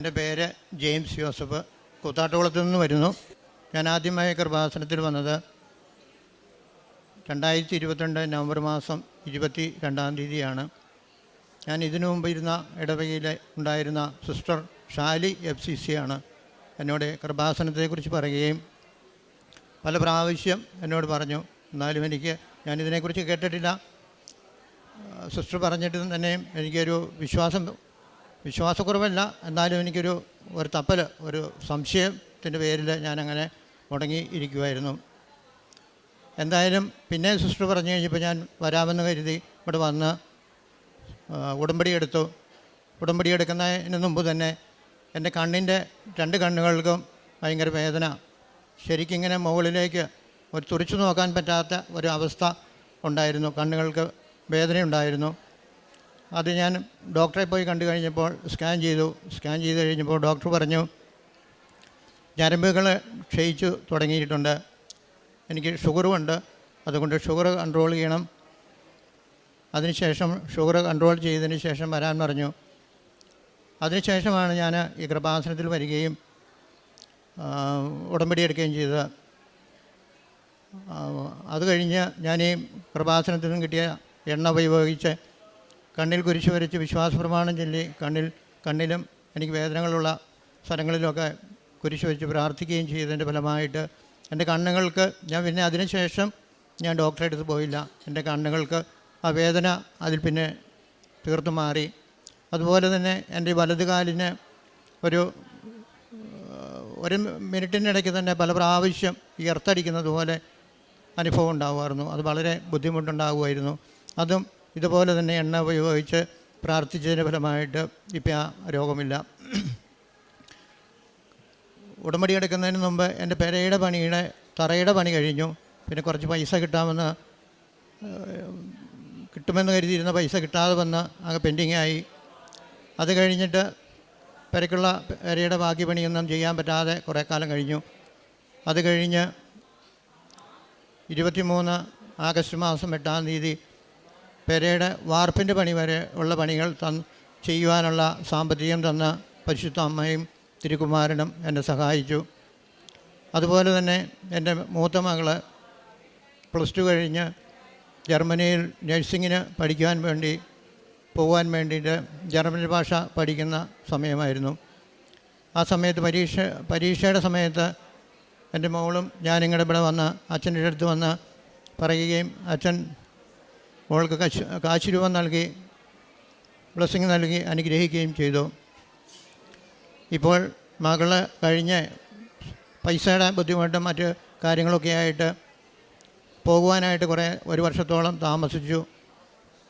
എൻ്റെ പേര് James Joseph, കൂത്താട്ടുകുളത്തു നിന്ന് വരുന്നു. ഞാൻ ആദ്യമായി കൃപാസനത്തിൽ വന്നത് 2022 നവംബർ മാസം 22-ാം തീയതിയാണ്. ഞാൻ ഇതിനു മുമ്പ് ഇരുന്ന ഇടവകയിൽ ഉണ്ടായിരുന്ന സിസ്റ്റർ ഷാലി FCC ആണ് എന്നോട് കൃപാസനത്തെക്കുറിച്ച് പറയുകയും പല പ്രാവശ്യം എന്നോട് പറഞ്ഞു. എന്നാലും ഞാനിതിനെക്കുറിച്ച് കേട്ടിട്ടില്ല. സിസ്റ്റർ പറഞ്ഞിട്ട് തന്നെയും എനിക്കൊരു വിശ്വാസക്കുറവല്ല, എന്നാലും എനിക്കൊരു തപ്പൽ, ഒരു സംശയത്തിൻ്റെ പേരിൽ ഞാനങ്ങനെ മുടങ്ങി ഇരിക്കുമായിരുന്നു. എന്തായാലും പിന്നെ സിസ്റ്റർ പറഞ്ഞു കഴിഞ്ഞപ്പോൾ ഞാൻ വരാമെന്ന് കരുതി ഇവിടെ വന്ന് ഉടമ്പടി എടുത്തു. ഉടമ്പടി എടുക്കുന്നതിന് മുമ്പ് തന്നെ എൻ്റെ കണ്ണിൻ്റെ 2 കണ്ണുകൾക്കും ഭയങ്കര വേദന, ശരിക്കിങ്ങനെ മുകളിലേക്ക് ഒരു തുറിച്ചു നോക്കാൻ പറ്റാത്ത ഒരു അവസ്ഥ ഉണ്ടായിരുന്നു. കണ്ണുകൾക്ക് വേദനയുണ്ടായിരുന്നു. അത് ഞാൻ ഡോക്ടറെ പോയി കണ്ടു കഴിഞ്ഞപ്പോൾ സ്കാൻ ചെയ്ത് കഴിഞ്ഞപ്പോൾ ഡോക്ടർ പറഞ്ഞു ഞരമ്പുകൾ ക്ഷയിച്ചു തുടങ്ങിയിട്ടുണ്ട്, എനിക്ക് ഷുഗറുമുണ്ട്, അതുകൊണ്ട് ഷുഗർ കൺട്രോൾ ചെയ്യണം. അതിനുശേഷം ഷുഗർ കൺട്രോൾ ചെയ്തതിന് ശേഷം വരാൻ പറഞ്ഞു. അതിനുശേഷമാണ് ഞാൻ ഈ കൃപാസനത്തിൽ വരികയും ഉടമ്പടി എടുക്കുകയും ചെയ്തത്. അത് കഴിഞ്ഞ് ഞാൻ ഈ കൃപാസനത്തിൽ നിന്നും കിട്ടിയ എണ്ണ ഉപയോഗിച്ച് കണ്ണിൽ കുരിശ് വരച്ച് വിശ്വാസ പ്രമാണം ചൊല്ലി കണ്ണിലും എനിക്ക് വേദനകളുള്ള സ്ഥലങ്ങളിലൊക്കെ കുരിശ് വെച്ച് പ്രാർത്ഥിക്കുകയും ചെയ്തതിൻ്റെ ഫലമായിട്ട് എൻ്റെ കണ്ണുകൾക്ക് പിന്നെ അതിനുശേഷം ഞാൻ ഡോക്ടറെ അടുത്ത് പോയില്ല. എൻ്റെ കണ്ണുകൾക്ക് ആ വേദന അതിൽ പിന്നെ തീർത്തും മാറി. അതുപോലെ തന്നെ എൻ്റെ വലത് കാലിന് ഒരു മിനിറ്റിനിടയ്ക്ക് തന്നെ പല പ്രാവശ്യം ഈ എർത്തടിക്കുന്നത് പോലെ അനുഭവം ഉണ്ടാകുമായിരുന്നു. അത് വളരെ ബുദ്ധിമുട്ടുണ്ടാകുമായിരുന്നു. അതും ഇതുപോലെ തന്നെ എണ്ണ ഉപയോഗിച്ച് പ്രാർത്ഥിച്ചതിൻ്റെ ഫലമായിട്ട് ഇപ്പം ആ രോഗമില്ല. ഉടമ്പടി എടുക്കുന്നതിന് മുമ്പ് എൻ്റെ തറയുടെ പണി കഴിഞ്ഞു. പിന്നെ കുറച്ച് പൈസ കിട്ടുമെന്ന് കരുതിയിരുന്ന പൈസ കിട്ടാതെ വന്ന് അങ്ങ് പെൻഡിങ്ങായി. അത് കഴിഞ്ഞിട്ട് പെരയുടെ ബാക്കി പണിയൊന്നും ചെയ്യാൻ പറ്റാതെ കുറേ കാലം കഴിഞ്ഞു. അത് കഴിഞ്ഞ് 23 ആഗസ്റ്റ് മാസം 8-ാം തീയതി പെരയുടെ വാർപ്പിൻ്റെ പണി വരെ ഉള്ള പണികൾ ചെയ്യുവാനുള്ള സാമ്പത്തികം തന്ന പരിശുദ്ധ അമ്മയും തിരുക്കുമാരനും എന്നെ സഹായിച്ചു. അതുപോലെ തന്നെ എൻ്റെ മൂത്ത മകൾ +2 കഴിഞ്ഞ് ജർമ്മനിയിൽ നഴ്സിങ്ങിന് പോകാൻ വേണ്ടിയിട്ട് ജർമ്മനി ഭാഷ പഠിക്കുന്ന സമയമായിരുന്നു. ആ സമയത്ത് പരീക്ഷയുടെ സമയത്ത് എൻ്റെ മോളും ഞാനിങ്ങടെ ഇവിടെ വന്ന് അച്ഛൻ്റെ അടുത്ത് വന്ന് പറയുകയും അച്ഛൻ മോൾക്ക് കാശ് രൂപ നൽകി ബ്ലെസ്സിങ് നൽകി അനുഗ്രഹിക്കുകയും ചെയ്തു. ഇപ്പോൾ മകൾ കഴിഞ്ഞ് പൈസയുടെ ബുദ്ധിമുട്ടും മറ്റ് കാര്യങ്ങളൊക്കെ ആയിട്ട് പോകുവാനായിട്ട് 1 വർഷത്തോളം താമസിച്ചു.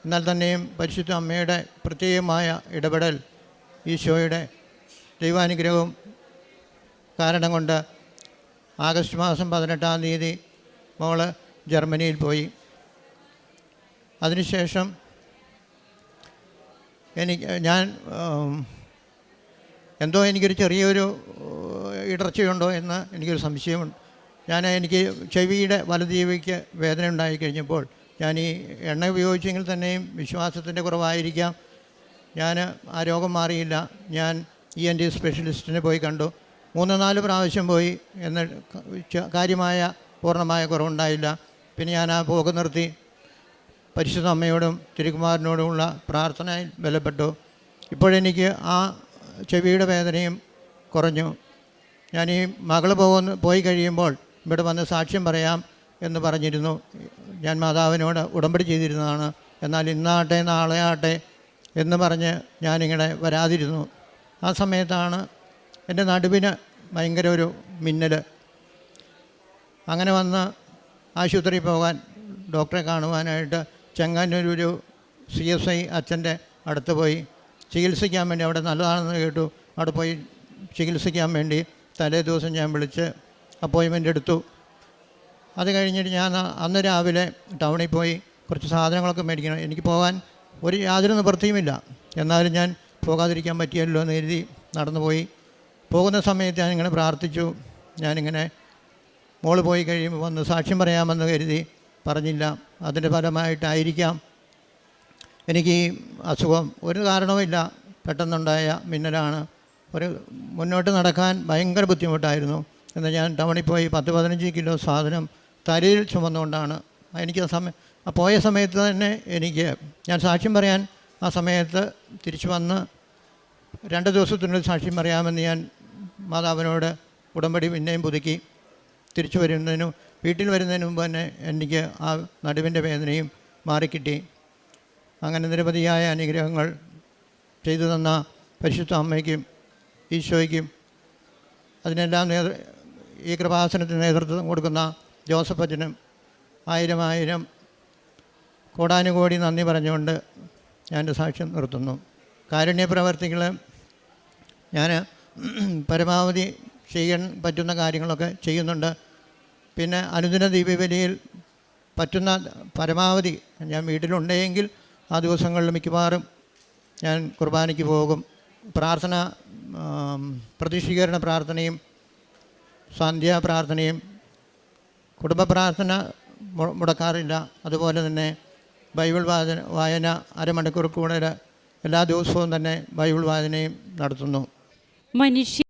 എന്നാൽ തന്നെയും പരിശുദ്ധ അമ്മയുടെ പ്രത്യേകമായ ഇടപെടൽ, ഈശോയുടെ ദൈവാനുഗ്രഹവും കാരണം കൊണ്ട് ആഗസ്റ്റ് മാസം 18-ാം തീയതി മോള് ജർമ്മനിയിൽ പോയി. അതിനുശേഷം എനിക്കൊരു ചെറിയൊരു ഇടർച്ചയുണ്ടോ എന്ന് എനിക്കൊരു സംശയമുണ്ട്. എനിക്ക് ചെവിയുടെ വലത് ചെവിക്ക് വേദന ഉണ്ടായിക്കഴിഞ്ഞപ്പോൾ ഞാൻ ഈ എണ്ണ ഉപയോഗിച്ചെങ്കിൽ തന്നെയും വിശ്വാസത്തിൻ്റെ കുറവായിരിക്കാം, ആ രോഗം മാറിയില്ല. ഞാൻ ENT സ്പെഷ്യലിസ്റ്റിനെ പോയി കണ്ടു. 3-4 പ്രാവശ്യം പോയി, പൂർണ്ണമായ കുറവുണ്ടായില്ല. പിന്നെ ഞാൻ ആ പോക്ക് നിർത്തി പരിശുദ്ധ അമ്മയോടും തിരുക്കുമാരനോടുമുള്ള പ്രാർത്ഥനയിൽ ബലപ്പെട്ടു. ഇപ്പോഴെനിക്ക് ആ ചെവിയുടെ വേദനയും കുറഞ്ഞു. ഞാൻ ഈ മകൾ പോയി കഴിയുമ്പോൾ ഇവിടെ വന്ന് സാക്ഷ്യം പറയാം എന്ന് പറഞ്ഞിരുന്നു. ഞാൻ മാതാവിനോട് ഉടമ്പടി ചെയ്തിരുന്നതാണ്. എന്നാൽ ഇന്നാട്ടെ നാളെ ആട്ടെ എന്ന് പറഞ്ഞ് ഞാനിങ്ങനെ വരാതിരുന്നു. ആ സമയത്താണ് എൻ്റെ നടുവിന് ഭയങ്കര ഒരു മിന്നൽ. അങ്ങനെ വന്ന് ആശുപത്രിയിൽ പോകാൻ, ഡോക്ടറെ കാണുവാനായിട്ട് ചെങ്ങന്നൂരൊരു CSI അച്ഛൻ്റെ അടുത്ത് പോയി ചികിത്സിക്കാൻ വേണ്ടി, അവിടെ നല്ലതാണെന്ന് കേട്ടു, അവിടെ പോയി ചികിത്സിക്കാൻ വേണ്ടി തലേ ദിവസം ഞാൻ വിളിച്ച് അപ്പോയിൻമെൻ്റ് എടുത്തു. അത് കഴിഞ്ഞിട്ട് ഞാൻ അന്ന് രാവിലെ ടൗണിൽ പോയി കുറച്ച് സാധനങ്ങളൊക്കെ മേടിക്കണം. എനിക്ക് പോകാൻ യാതൊരു നിവൃത്തിയുമില്ല. എന്നാലും ഞാൻ പോകാതിരിക്കാൻ പറ്റിയല്ലോ എന്ന് കരുതി നടന്നു പോയി. പോകുന്ന സമയത്ത് ഞാനിങ്ങനെ പ്രാർത്ഥിച്ചു. ഞാനിങ്ങനെ മോള് പോയി കഴിയുമ്പോൾ വന്ന് സാക്ഷ്യം പറയാമെന്ന് കരുതി പറഞ്ഞില്ല. അതിൻ്റെ ഫലമായിട്ടായിരിക്കാം എനിക്ക് ഈ അസുഖം. ഒരു കാരണവുമില്ല, പെട്ടെന്നുണ്ടായ മിന്നലാണ്. ഒരു മുന്നോട്ട് നടക്കാൻ ഭയങ്കര ബുദ്ധിമുട്ടായിരുന്നു. എന്നാൽ ഞാൻ ടൗണിൽ പോയി 10-15 കിലോ സാധനം തലയിൽ ചുമന്നുകൊണ്ടാണ് എനിക്ക് പോയ സമയത്ത് തന്നെ ഞാൻ സാക്ഷ്യം പറയാൻ ആ സമയത്ത് തിരിച്ചു വന്ന് 2 ദിവസത്തിനുള്ളിൽ സാക്ഷ്യം പറയാമെന്ന് ഞാൻ മാതാവിനോട് ഉടമ്പടി പിന്നെയും പുതുക്കി തിരിച്ചു വീട്ടിൽ വരുന്നതിന് മുമ്പ് തന്നെ എനിക്ക് ആ നടുവിൻ്റെ വേദനയും മാറിക്കിട്ടി. അങ്ങനെ നിരവധിയായ അനുഗ്രഹങ്ങൾ ചെയ്തു തന്ന പരിശുദ്ധ അമ്മയ്ക്കും ഈശോയ്ക്കും അതിനെല്ലാം ഈ കൃപാസനത്തിന് നേതൃത്വം കൊടുക്കുന്ന ജോസഫ് അച്ഛനും 1000 കോടാനുകോടി നന്ദി പറഞ്ഞുകൊണ്ട് ഞാൻ എൻ്റെ സാക്ഷ്യം നിർത്തുന്നു. കാരുണ്യ പ്രവർത്തികൾ ഞാൻ പരമാവധി ചെയ്യാൻ പറ്റുന്ന കാര്യങ്ങളൊക്കെ ചെയ്യുന്നുണ്ട്. പിന്നെ അനുദിന ദീപബലിയിൽ പറ്റുന്ന പരമാവധി ഞാൻ വീട്ടിലുണ്ടെങ്കിൽ ആ ദിവസങ്ങളിൽ മിക്കവാറും ഞാൻ കുർബാനയ്ക്ക് പോകും. പ്രാർത്ഥന, പ്രതിഷ്ഠീകരണ പ്രാർത്ഥനയും സന്ധ്യാപ്രാർത്ഥനയും കുടുംബ പ്രാർത്ഥന മുടക്കാറില്ല. അതുപോലെ തന്നെ ബൈബിൾ വായന അരമണിക്കൂർ കൂടുതൽ എല്ലാ ദിവസവും തന്നെ ബൈബിൾ വായനയും നടത്തുന്നു.